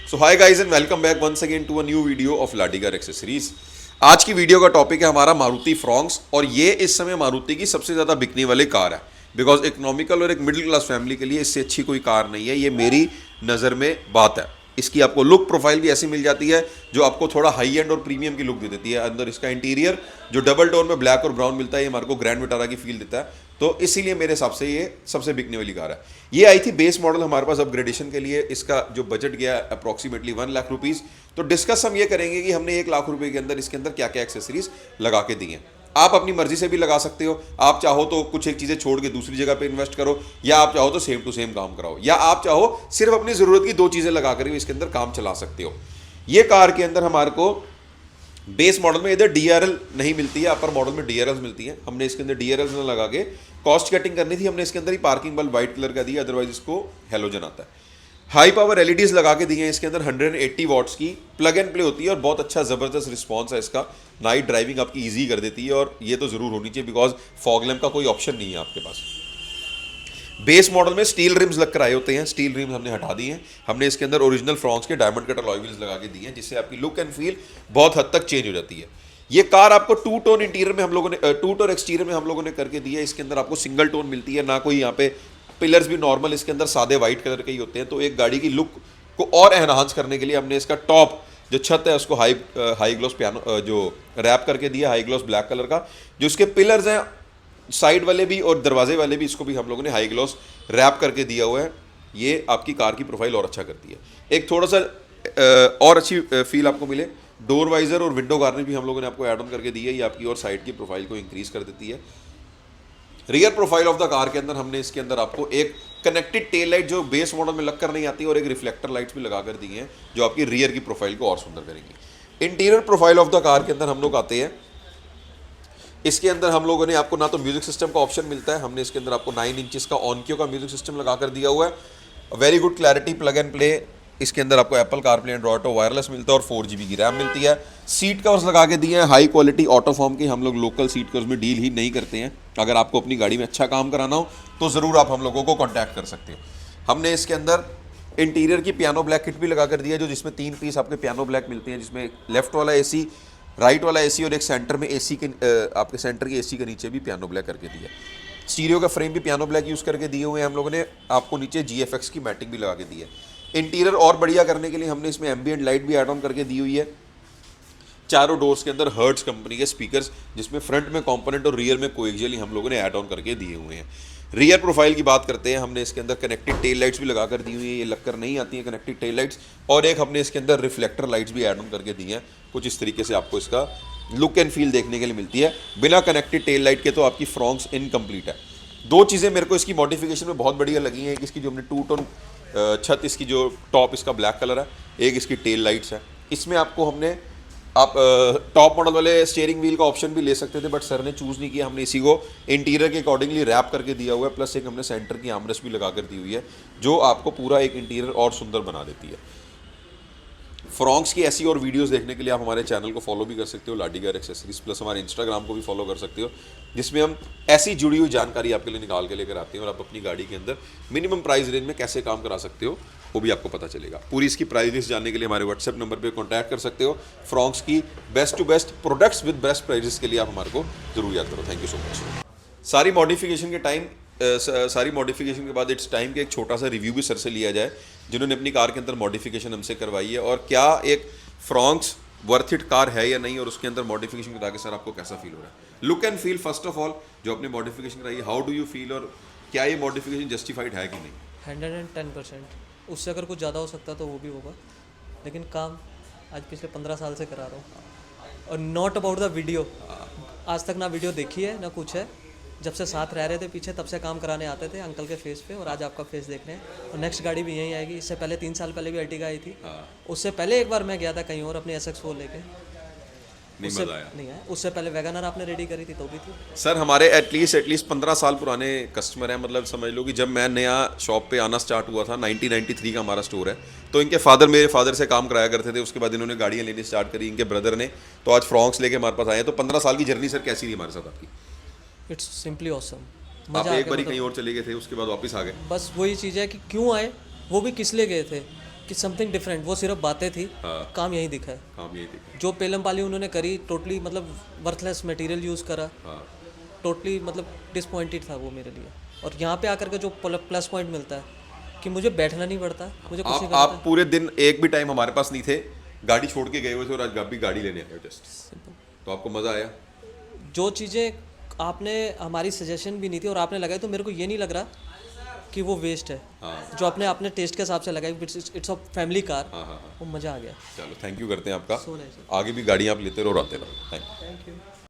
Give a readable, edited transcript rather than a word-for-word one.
So hi guys and welcome back once again to a new video of लाडीगर accessories. आज की video का topic है हमारा मारुति फ्रॉन्क्स और ये इस समय मारुति की सबसे ज़्यादा बिकने वाली कार है। बिकॉज इकोनॉमिकल और एक मिडिल क्लास फैमिली के लिए इससे अच्छी कोई कार नहीं है, ये मेरी नज़र में बात है। इसकी आपको लुक प्रोफाइल भी ऐसी मिल जाती है जो आपको थोड़ा हाई एंड और प्रीमियम की लुक दे देती है। अंदर इसका इंटीरियर जो डबल टोन में ब्लैक और ब्राउन मिलता है, ये हमारे को ग्रैंड विटारा की फील देता है, तो इसीलिए मेरे हिसाब से ये सबसे बिकने वाली कार है। ये आई थी बेस मॉडल हमारे पास अपग्रेडेशन के लिए। इसका जो बजट गया अप्रॉक्सीमेटली 1 लाख रुपीज़। तो डिस्कस हम ये करेंगे कि हमने 1 लाख रुपए के अंदर इसके अंदर क्या क्या एक्सेसरीज लगा के दी हैं। आप अपनी मर्जी से भी लगा सकते हो, आप चाहो तो कुछ एक चीज़ें छोड़ के दूसरी जगह पे इन्वेस्ट करो, या आप चाहो तो सेम टू सेम काम कराओ, या आप चाहो सिर्फ अपनी ज़रूरत की 2 चीज़ें लगा कर भी इसके अंदर काम चला सकते हो। ये कार के अंदर हमारे को बेस मॉडल में इधर डीआरएल नहीं मिलती है, अपर मॉडल में डीआरएल मिलती है। हमने इसके अंदर डीआरएल ना लगा के कॉस्ट कटिंग करनी थी, हमने इसके अंदर ही पार्किंग बल्ब व्हाइट कलर का दिया, अदरवाइज इसको हेलोजन आता है। हाई पावर एलईडीज लगा के दी हैं इसके अंदर 180 वॉट्स की, प्लग एंड प्ले होती है और बहुत अच्छा ज़बरदस्त रिस्पॉन्स है इसका। नाइट ड्राइविंग आपकी ईजी कर देती है और ये तो ज़रूर होनी चाहिए बिकॉज फॉग लैम्प का कोई ऑप्शन नहीं है आपके पास। बेस मॉडल में स्टील रिम्स लग कर आए होते हैं, स्टील रिम्स हमने हटा दी हैं। हमने इसके अंदर ओरिजिनल फ्रॉन्क्स के डायमंड कट अलॉय व्हील्स लगा के दिए हैं, जिससे आपकी लुक एंड फील बहुत हद तक चेंज हो जाती है। ये कार आपको 2 टोन इंटीरियर में हम लोगों ने 2 टोन एक्सटीरियर में हम लोगों ने करके दी है। इसके अंदर आपको सिंगल टोन मिलती है, ना कोई यहाँ पे पिलर्स भी नॉर्मल इसके अंदर सादे वाइट कलर के ही होते हैं। तो एक गाड़ी की लुक को और एनहांस करने के लिए हमने इसका टॉप जो छत है उसको हाई ग्लॉस पियानो जो रैप करके दिया, हाई ग्लॉस ब्लैक कलर का। जो इसके पिलर्स हैं साइड वाले भी और दरवाजे वाले भी, इसको भी हम लोगों ने हाई ग्लॉस रैप करके दिया हुआ है। ये आपकी कार की प्रोफाइल और अच्छा करती है, एक थोड़ा सा और अच्छी फील आपको मिले। डोर वाइजर और विंडो गार्निश भी हम लोगों ने आपको ऐड ऑन करके दी है, ये आपकी और साइड की प्रोफाइल को इंक्रीज कर देती है। Rear profile of the car के अंदर हमने इसके अंदर आपको एक कनेक्टेड टेल लाइट जो बेस मॉडल में लग कर नहीं आती, और एक रिफ्लेक्टर लाइट्स भी लगा कर दी हैं जो आपकी रियर की प्रोफाइल को और सुंदर करेंगी। Interior profile of the car के अंदर हम लोग आते हैं, इसके अंदर हम लोगों ने आपको ना तो म्यूजिक सिस्टम का ऑप्शन मिलता है, हमने इसके अंदर आपको 9 इंचेस का ऑनक्यू का म्यूजिक सिस्टम लगा कर दिया हुआ है। Very good clarity, plug and play. इसके अंदर आपको Apple CarPlay Android auto wireless मिलता है और 4 GB की रैम मिलती है। सीट कवर्स लगा के दिए हैं हाई क्वालिटी ऑटो फॉर्म की, हम लोग लोकल सीट कवर्स में डील ही नहीं करते हैं। अगर आपको अपनी गाड़ी में अच्छा काम कराना हो तो ज़रूर आप हम लोगों को कॉन्टैक्ट कर सकते हो। हमने इसके अंदर इंटीरियर की पियानो ब्लैक किट भी लगा कर दिया है, जो जिसमें 3 पीस आपके पियानो ब्लैक मिलते हैं, जिसमें लेफ्ट वाला एसी, राइट वाला एसी और एक सेंटर में एसी के आपके सेंटर की एसी के नीचे भी पियानो ब्लैक करके दिया। स्टीरियो का फ्रेम भी पियानो ब्लैक यूज़ करके दिए हुए हैं हम लोगों ने। आपको नीचे GFX की मैटिंग भी लगा के दी है। इंटीरियर और बढ़िया करने के लिए हमने इसमें एम्बिएंट लाइट भी ऐड ऑन करके दी हुई है। चारों डोर्स के अंदर हर्ट्स कंपनी के स्पीकर्स, जिसमें फ्रंट में कंपोनेंट और रियर में कोएक्सियली हम लोगों ने ऐड ऑन करके दिए हुए हैं। रियर प्रोफाइल की बात करते हैं, हमने इसके अंदर कनेक्टेड टेल लाइट्स भी लगा कर दी हुई है, ये लगकर नहीं आती हैं कनेक्टेड टेल लाइट्स, और एक हमने इसके अंदर रिफ्लेक्टर लाइट्स भी ऐड ऑन करके दी हैं। कुछ इस तरीके से आपको इसका लुक एंड फील देखने के लिए मिलती है। बिना कनेक्टेड टेल लाइट के तो आपकी फ्रॉन्क्स इनकम्प्लीट है। 2 चीज़ें मेरे को इसकी मॉडिफिकेशन में बहुत बढ़िया लगी हैं। एक इसकी जो हमने 2 टोन छत, इसकी जो टॉप इसका ब्लैक कलर है, एक इसकी टेल लाइट्स है। इसमें आपको हमने आप टॉप मॉडल वाले स्टीयरिंग व्हील का ऑप्शन भी ले सकते थे, बट सर ने चूज़ नहीं किया। हमने इसी को इंटीरियर के अकॉर्डिंगली रैप करके दिया हुआ है, प्लस एक हमने सेंटर की आर्मरेस्ट भी लगा कर दी हुई है, जो आपको पूरा एक इंटीरियर और सुंदर बना देती है। फ्रॉन्क्स की ऐसी और वीडियोस देखने के लिए आप हमारे चैनल को फॉलो भी कर सकते हो, लाडीगर एक्सेसरीज, प्लस हमारे इंस्टाग्राम को भी फॉलो कर सकते हो, जिसमें हम ऐसी जुड़ी हुई जानकारी आपके लिए निकाल के लेकर आते हैं और आप अपनी गाड़ी के अंदर मिनिमम प्राइस रेंज में कैसे काम करा सकते हो वो भी आपको पता चलेगा। पूरी इसकी प्राइस लिस्ट जानने के लिए हमारे व्हाट्सएप नंबर पे कांटेक्ट कर सकते हो। फ्रॉन्क्स की best to best products with best prices के लिए आप हमारे को जरूर याद करो। Thank you so much. सारी मॉडिफिकेशन के बाद इट्स टाइम कि एक छोटा सा रिव्यू भी सर से लिया जाए, जिन्होंने अपनी कार के अंदर मॉडिफिकेशन हमसे करवाई है, और क्या एक फ्रॉन्क्स वर्थ इट कार है या नहीं, और उसके अंदर मॉडिफिकेशन बता के सर आपको कैसा फील हो रहा है। Look and feel first of all, जो आपने मॉडिफिकेशन कराई, हाउ डू यू फील, और क्या ये मॉडिफिकेशन जस्टिफाइड है कि नहीं? 110%। उससे अगर कुछ ज़्यादा हो सकता तो वो भी होगा, लेकिन काम आज पिछले 15 साल से करा रहा हूँ। और नॉट अबाउट द वीडियो, आज तक ना वीडियो देखी है ना कुछ है। जब से साथ रह रहे थे पीछे, तब से काम कराने आते थे अंकल के फेस पे, और आज आपका फेस देखने हैं। और नेक्स्ट गाड़ी भी यहीं आएगी। इससे पहले 3 साल पहले भी अर्टिगा आई थी, उससे पहले एक बार मैं गया था कहीं और अपनी SX4 लेके, नहीं मजा आया। नहीं आया। उससे पहले वैगनर आपने रेडी करी थी तो भी थी। सर हमारे एटलीस्ट 15 साल पुराने कस्टमर हैं। मतलब समझ लो कि जब मैं नया शॉप पे आना स्टार्ट हुआ था, 1993 का हमारा स्टोर है, तो इनके फादर मेरे फादर से काम कराया करते थे। उसके बाद इन्होंने गाड़ियाँ लेनी स्टार्ट करी, इनके ब्रदर ने, तो आज फ्रॉन्क्स लेके हमारे पास आए हैं। तो 15 साल की जर्नी सर कैसी रही हमारे साथ आपकी? It's simply awesome. आप एक बार कहीं और चले गए थे, उसके बाद वापस आ गए। बस वही चीज़ है कि क्यों आए, वो भी किस लिए गए थे। कि समथिंग डिफरेंट, वो सिर्फ बातें थी, काम यही दिखा है। काम यही दिखा। जो पेलम पाली उन्होंने करी टोटली मतलब वर्थलेस मटेरियल यूज़ करा, हाँ टोटली मतलब डिसपॉइंटेड था वो मेरे लिए। और यहाँ पे आकर के जो प्लस पॉइंट मिलता है कि मुझे बैठना नहीं पड़ता, मुझे कुछ नहीं आप करना। पूरे दिन एक भी टाइम हमारे पास नहीं थे, गाड़ी छोड़ के गए हुए थे और आज आप भी गाड़ी लेने आए हो जस्ट, तो आपको मज़ा आया? जो चीज़ें आपने हमारी सजेशन भी नहीं थी और आपने लगाई, तो मेरे को ये नहीं लग रहा कि वो वेस्ट है। जो आपने अपने टेस्ट के हिसाब से लगाई, इट्स अ फैमिली कार, वो मज़ा आ गया। चलो थैंक यू करते हैं आपका। So nice. आगे भी गाड़ियाँ आप लेते रहो और आते रहो। Thank you. Thank you.